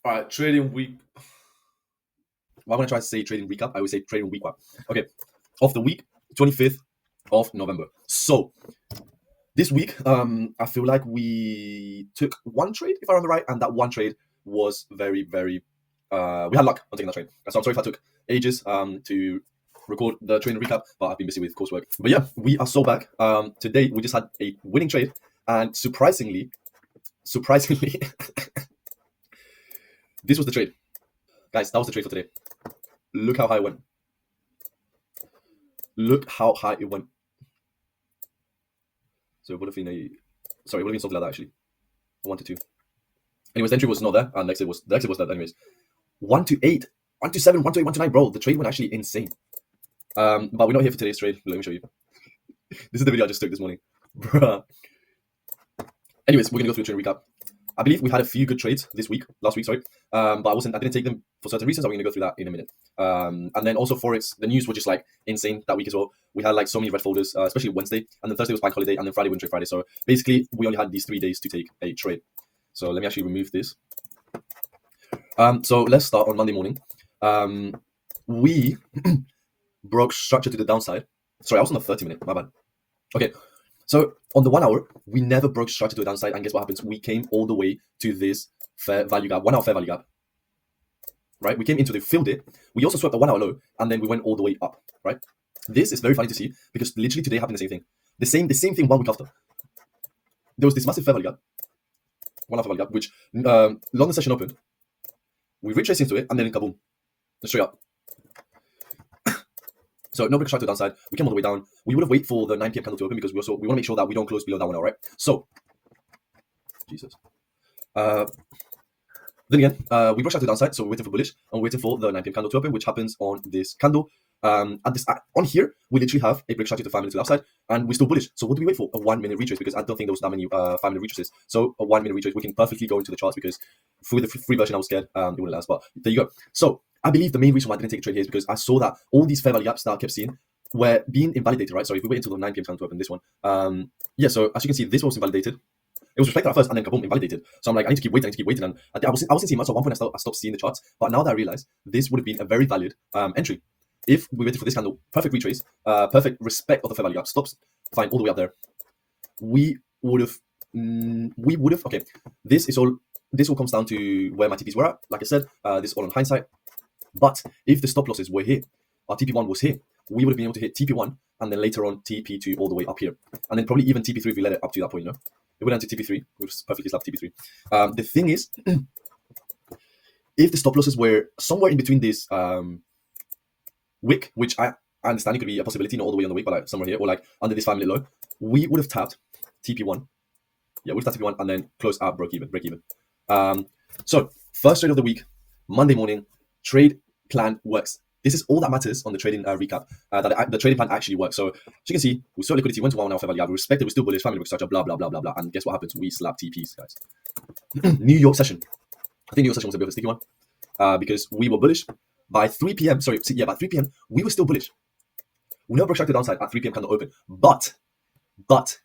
All right, trading week. Why when I try to say trading recap, I always say trading week one. Okay, of the week, 25th of November. So this week, I feel like we took one trade, if I remember right, and that one trade was very, very. We had luck on taking that trade. So I'm sorry if I took ages to record the trading recap, but I've been busy with coursework. But yeah, we are so back. Today we just had a winning trade, and surprisingly, this was the trade, guys. That was the trade for today. Look how high it went. Look how high it went. So it would have been it would have been something like that actually. 1 to 2. Anyways, the entry was not there, and the exit was there. Anyways, 1 to 8, 1 to 7, 1 to 8, 1 to 9, bro. The trade went actually insane. But we're not here for today's trade. Let me show you. This is the video I just took this morning, bruh. Anyways, we're gonna go through a trade recap. I believe we had a few good trades last week, sorry. But I didn't take them for certain reasons. I'm gonna go through that in a minute. And then also Forex, the news was just like insane that week as well. We had like so many red folders, especially Wednesday, and then Thursday was bank holiday, and then Friday was trade Friday. So basically, we only had these 3 days to take a trade. So let me actually remove this. So let's start on Monday morning. We broke structure to the downside. Sorry, I was on the 30-minute, my bad. Okay, so on the 1 hour, we never broke structure to the downside, and guess what happens? We came all the way to this fair value gap, 1 hour fair value gap. Right, we came into the filled it. We also swept the 1 hour low, and then we went all the way up. Right, this is very funny to see because literally today happened the same thing. The same thing 1 week after. There was this massive fair value gap, 1 hour fair value gap, which long the session opened, we retraced into it, and then kaboom, straight up. So no break structure to the downside. We came all the way down. We would have waited for the 9 p.m. candle to open because we want to make sure that we don't close below that 1 hour, right? So, Jesus. Then again, we broke structure to the downside, so we're waiting for bullish, and we're waiting for the 9 p.m. candle to open, which happens on this candle. On here, we literally have a break structure to 5 minutes to the upside, and we're still bullish. So what do we wait for? A 1 minute retrace, because I don't think there was that many 5 minute retraces. So a 1 minute retrace, we can perfectly go into the charts because through the free version, I was scared it wouldn't last. But there you go. So I believe the main reason why I didn't take a trade here is because I saw that all these fair value gaps that I kept seeing were being invalidated, right? So if we wait until the 9 p.m. candle to open this one, yeah. So as you can see, this was invalidated. It was reflected at first and then kaboom, invalidated. So I'm like, I need to keep waiting. And I wasn't seeing much. So at one point, I stopped seeing the charts. But now that I realize this would have been a very valid entry. If we waited for this candle, perfect retrace, perfect respect of the fair value gap, stops fine all the way up there. We would have. Okay, this all comes down to where my TPs were at. Like I said, this is all on hindsight. But if the stop losses were here, our TP1 was here, we would have been able to hit TP1 and then later on TP2 all the way up here. And then probably even TP3 if we let it up to that point, It went down to TP3, which is perfectly slapped TP3. The thing is, if the stop losses were somewhere in between this wick, which I understand it could be a possibility, not all the way on the wick, but like somewhere here, or like under this 5 minute low, we would have tapped TP1. Yeah, we've tapped TP1 and then close out break even. So first trade of the week, Monday morning, trade plan works. This is all that matters on the trading recap, that the trading plan actually works. So as you can see, we saw liquidity, went to 1 hour fair value gap, we respected, we're still bullish, family structure, blah, blah, blah, blah, blah. And guess what happens? We slap TPs, guys. New York session. I think New York session was a bit of a sticky one because we were bullish. By 3 p.m., by 3 p.m., we were still bullish. We never broke structure downside at 3 p.m. candle open. But, let's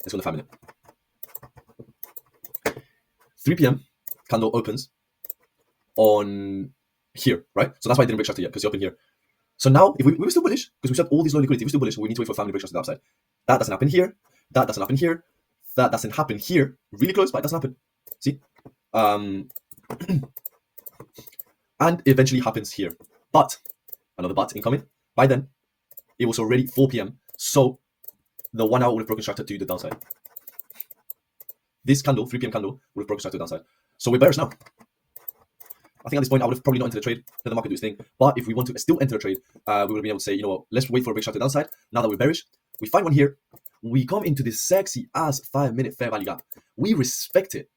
go to 5 minute. 3 p.m. candle opens on here, right? So that's why I didn't break structure yet, because you open here. So now, if we were still bullish, because we said all these low liquidity, we're still bullish, we need to wait for family break structure to the upside. That doesn't happen here. That doesn't happen here. That doesn't happen here. Really close, but it doesn't happen. See? And it eventually happens here. But, another but incoming. By then, it was already 4 p.m. So, the 1 hour would have broken structure to the downside. This candle, 3 p.m. candle, would have broken structure to the downside. So we're bearish now. I think at this point, I would have probably not entered the trade, let the market do its thing. But if we want to still enter a trade, we would have been able to say, you know what, let's wait for a break structure to the downside. Now that we're bearish, we find one here. We come into this sexy ass 5 minute fair value gap. We respect it.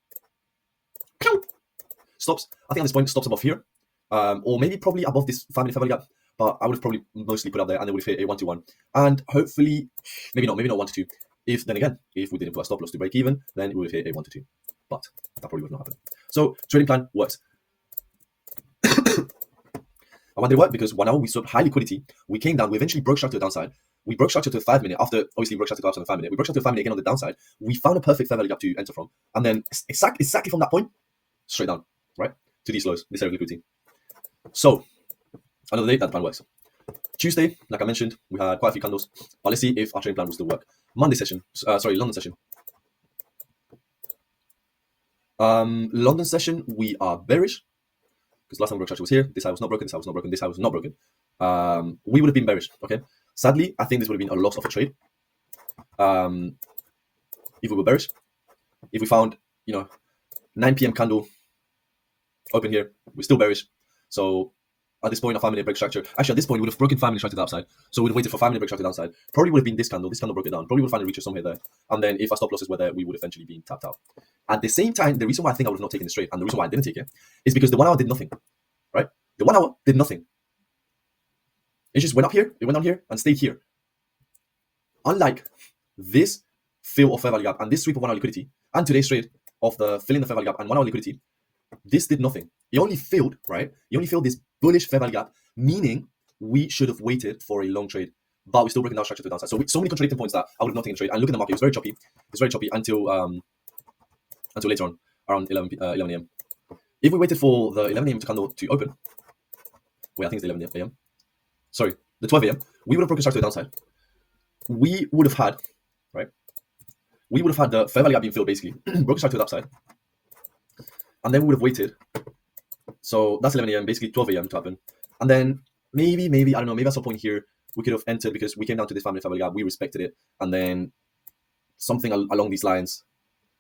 Stops. I think at this point, stops above here. Or maybe probably above this 5 minute fair value gap. But I would have probably mostly put up there and then we'd hit a 1 to 1. And hopefully, maybe not 1 to 2. If we didn't put a stop loss to break even, then we would have hit a 1 to 2. But that probably would not happen. So trading plan works. And why did it work? Because 1 hour we saw high liquidity. We came down. We eventually broke structure to the downside. We broke structure to the 5 minute after obviously broke structure to the 5 minute. We broke structure to the 5 minute again on the downside. We found a perfect fair value gap to enter from, and then exactly from that point, straight down. Right. to these lows, this area of liquidity. So another day that the plan works. Tuesday, like I mentioned, we had quite a few candles, but let's see if our trading plan will still work. London session. London session, we are bearish because last time we broke structure was here. This high was not broken. This high was not broken. This high was not broken. We would have been bearish. Okay. Sadly, I think this would have been a loss of a trade. If we were bearish, if we found 9 p.m. candle open here, we're still bearish. So at this point, a 5-minute break structure. Actually, at this point, we would have broken 5 minutes structure to the upside. So we'd have waited for 5-minute break structure to the downside. Probably would have been this candle. This candle broke it down. Probably would have found a reacher somewhere there. And then if our stop losses were there, we would eventually be tapped out. At the same time, the reason why I think I would have not taken this trade, and the reason why I didn't take it, is because the 1 hour did nothing. Right? The 1 hour did nothing. It just went up here, it went down here, and stayed here. Unlike this fill of fair value gap and this sweep of 1 hour liquidity, and today's trade of the filling the fair value gap and 1 hour liquidity, this did nothing. It only filled, right? It only filled this bullish fair value gap, meaning we should have waited for a long trade, but we're still breaking down structure to the downside. So many contradicting points that I would have not taken a trade. And look at the market, it was very choppy. It's very choppy until later on, around 11 a.m. If we waited for the 11 a.m. to candle to open, wait, I think it's 11 a.m. Sorry, the 12 a.m. We would have broken structure to the downside. We would have had, right? We would have had the fair value gap being filled basically, broken structure to the upside, and then we would have waited. So that's 11 a.m. basically 12 a.m. to happen, and then maybe I don't know. Maybe at some point here we could have entered because we came down to this fair value gap. We respected it, and then something along these lines,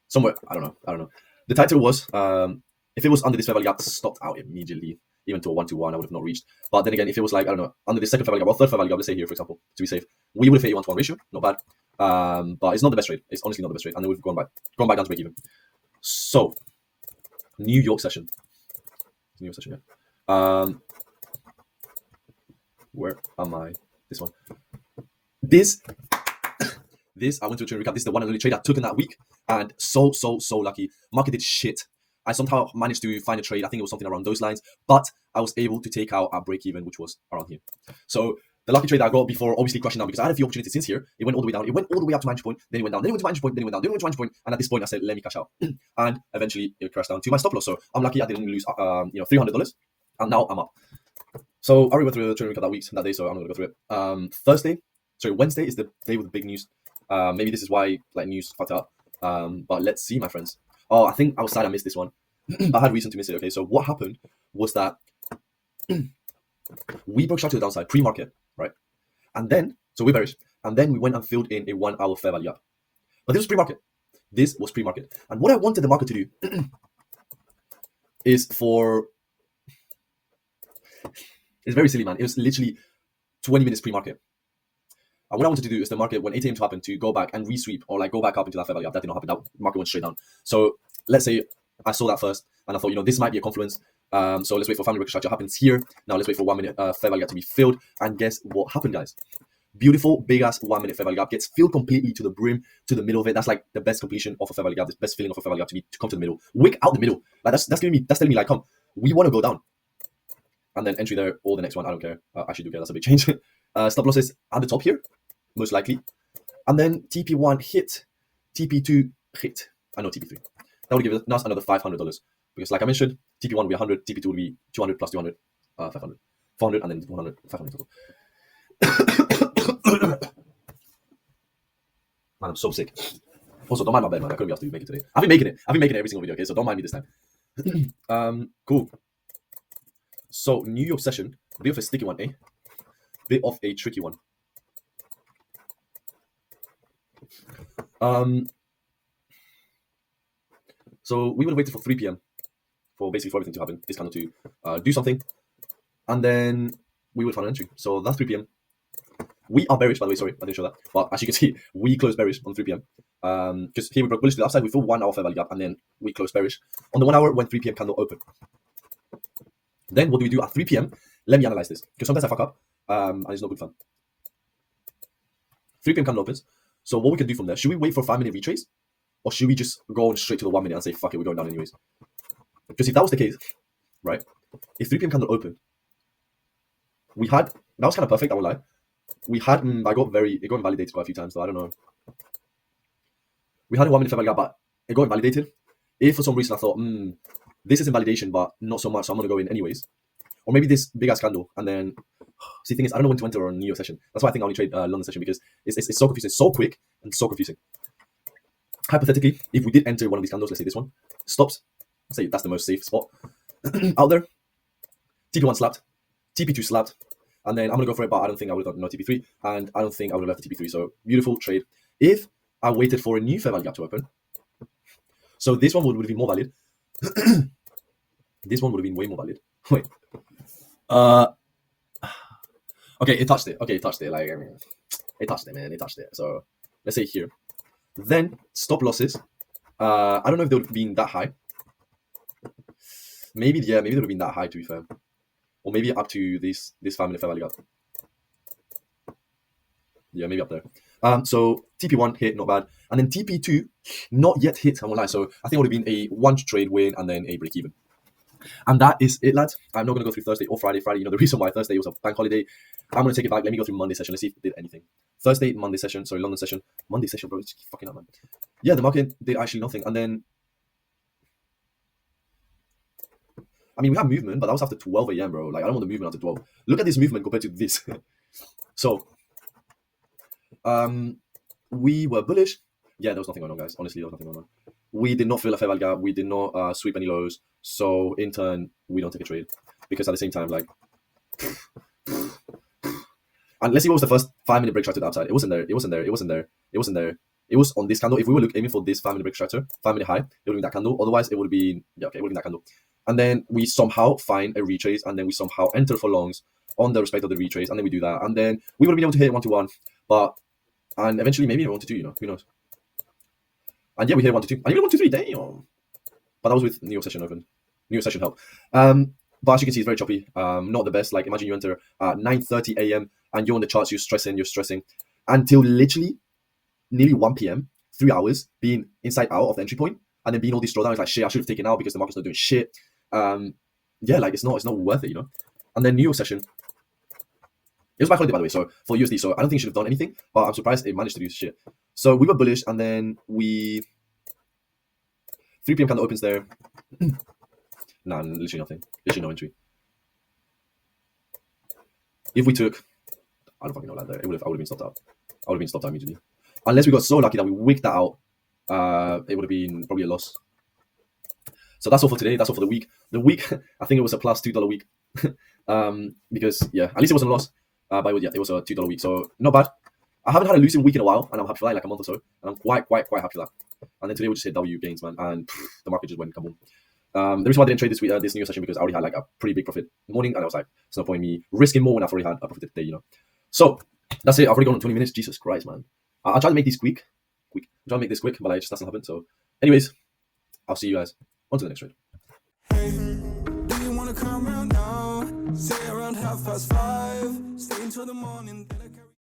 somewhere I don't know. The title was if it was under this fair value gap, stopped out immediately. Even to a 1-to-1, I would have not reached. But then again, if it was like, I don't know, under the second fair value gap or third fair value gap, let's say here, for example, to be safe, we would have hit a 1-to-1 ratio, not bad. But it's not the best trade. It's honestly not the best trade. And then we've gone back down to break even. So, New York session. Yeah. Where am I? This one. This, I went to a trade recap. This is the one and only trade I took in that week. And so lucky. Market did shit. I somehow managed to find a trade. I think it was something around those lines, but I was able to take out our break even, which was around here. So the lucky trade that I got before obviously crashing down, because I had a few opportunities since here. It went all the way down. It went all the way up to my entry point. Then it went down. Then it went to my entry point. Then it went down. Then it went to my entry point. And at this point, I said, let me cash out. And eventually, it crashed down to my stop loss. So I'm lucky I didn't lose, $300. And now I'm up. So I already went through the trading recap that day, so I'm not gonna go through it. Wednesday is the day with the big news. Maybe this is why news fucked up. But let's see, my friends. Oh, I think I was sad I missed this one. I had reason to miss it. Okay, so what happened was that we broke structure to the downside pre-market, right? And then, so we're bearish, and then we went and filled in a 1 hour fair value gap. But this was pre-market. And what I wanted the market to do is it's very silly, man. It was literally 20 minutes pre-market. And what I wanted to do is the market, when 8 a.m. to happen, to go back and resweep or go back up into that fair value gap. That did not happen. That market went straight down. So let's say I saw that first, and I thought, this might be a confluence. So let's wait for family break structure happens here. Now let's wait for 1 minute fair value gap to be filled. And guess what happened, guys? Beautiful, big ass 1 minute fair value gap gets filled completely to the brim, to the middle of it. That's like the best completion of a fair value gap, the best filling of a fair value gap to come to the middle, wick out the middle. Like that's telling me come, we want to go down, and then entry there or the next one. I don't care. I actually do care. That's a big change. Stop losses at the top here, most likely, and then TP1 hit, TP2 hit. I know TP3. That would give us another $500 because, like I mentioned, TP1 would be 100, TP2 would be 200 plus 200, 500, 400, and then 100, 500 total. Man, I'm so sick. Also, don't mind my bed, man. I couldn't be asked to make it today. I've been making it every single video, okay? So don't mind me this time. Cool. So, New York session, bit of a sticky one, eh? Bit of a tricky one. So we would have waited for 3 p.m. for everything to happen, this candle to do something, and then we would find an entry. So that's 3 p.m. We are bearish, by the way. Sorry, I didn't show that. But as you can see, we closed bearish on 3 p.m. Because here we broke bullish to the upside. We filled 1 hour fair value gap, and then we closed bearish on the 1 hour when 3 p.m. candle open. Then what do we do at 3 p.m.? Let me analyze this, because sometimes I fuck up, and it's not good fun. 3 p.m. candle opens. So what we can do from there? Should we wait for 5-minute retrace, or should we just go straight to the 1 minute and say fuck it, we're going down anyways? Because if that was the case, right? If 3 p.m. candle opened, we had, that was kind of perfect, I won't lie. We had, it got invalidated quite a few times, so I don't know. We had a 1 minute fair value gap, but it got invalidated. If for some reason I thought, This is invalidation, but not so much. So I'm gonna go in anyways. Or maybe this big ass candle, and then see, the thing is, I don't know when to enter on New York session. That's why I think I only trade London session, because it's so confusing, so quick and so confusing. Hypothetically, if we did enter one of these candles, let's say this one stops, let's say that's the most safe spot out there. TP1 slapped, TP2 slapped, and then I'm gonna go for it, but I don't think I would have done no TP3, and I don't think I would have left the TP3. So beautiful trade. If I waited for a new fair value gap to open, so this one would have been more valid. This one would have been way more valid. Wait. Okay, it touched it. Okay, it touched it. Like, I mean, it touched it, man. It touched it. So let's say here. Then stop losses. I don't know if they would have been that high. Maybe, yeah, maybe they would have been that high, to be fair. Or maybe up to this 5 minute fair value gap. Yeah, maybe up there. So TP1 hit, not bad. And then TP2, not yet hit, I won't lie. So I think it would have been a one trade win and then a break even. And that is it, lads. I'm not going to go through Thursday or Friday. Friday, you know, the reason why Thursday was a bank holiday. I'm going to take it back. Let me go through Monday session. Let's see if it did anything. Thursday, Monday session. Sorry, London session. Monday session, bro. It's fucking up, man. Yeah, the market did actually nothing. And then, I mean, we have movement, but that was after 12 a.m., bro. Like, I don't want the movement after 12. Look at this movement compared to this. So, we were bullish. Yeah, there was nothing going on, guys. Honestly, there was nothing going on. We did not fill a fair value gap. We did not sweep any lows. So in turn, we don't take a trade, because at the same time, like, and let's see what was the first 5 minute break structure to the upside. It wasn't there. It wasn't there. It wasn't there. It wasn't there. It was on this candle. If we were aiming for this 5 minute break structure, 5 minute high, it would have been that candle. Otherwise, it would have been, yeah, okay, it would have been that candle. And then we somehow find a retrace, and then we somehow enter for longs on the respect of the retrace, and then we do that, and then we would have been able to hit 1-1, but and eventually maybe 1-2, you know, who knows? And yeah, we hit 1-2, and even 1-3, damn. But that was with New York session open, New York session help. But as you can see, it's very choppy. Not the best. Like, imagine you enter at 9:30 a.m. and you're on the charts, you're stressing until literally nearly 1 p.m. 3 hours being inside out of the entry point, and then being all these drawdowns. Like, shit, I should have taken out because the market's not doing shit. Yeah, like, it's not worth it, you know. And then New York session, it was my holiday, by the way, so for USD, so I don't think it should have done anything, but I'm surprised it managed to do shit. So we were bullish, and then we 3 p.m. candle opens there. Nah, literally nothing. Literally no entry. If we took, I don't fucking know, like that, I would have been stopped out. I would have been stopped out immediately. Unless we got so lucky that we wicked that out, it would have been probably a loss. So that's all for today. That's all for the week. The week, I think it was a plus $2 week. Because, yeah, at least it wasn't a loss. But it was a $2 week. So not bad. I haven't had a losing week in a while, and I'm happy for that, like a month or so. And I'm quite happy for that. And then today we just hit W gains, man. And the market just went kaboom. The reason why I didn't trade this week, this new session, because I already had like a pretty big profit in the morning, and I was like, there's no point in me risking more when I've already had a profit today, you know. So that's it. I've already gone on 20 minutes. Jesus Christ, man. I'll try to make these quick. I'll try to make this quick, but it just doesn't happen. So, anyways, I'll see you guys on to the next trade. Hey, do you wanna come around now? Say around 5:30. Stay until the morning.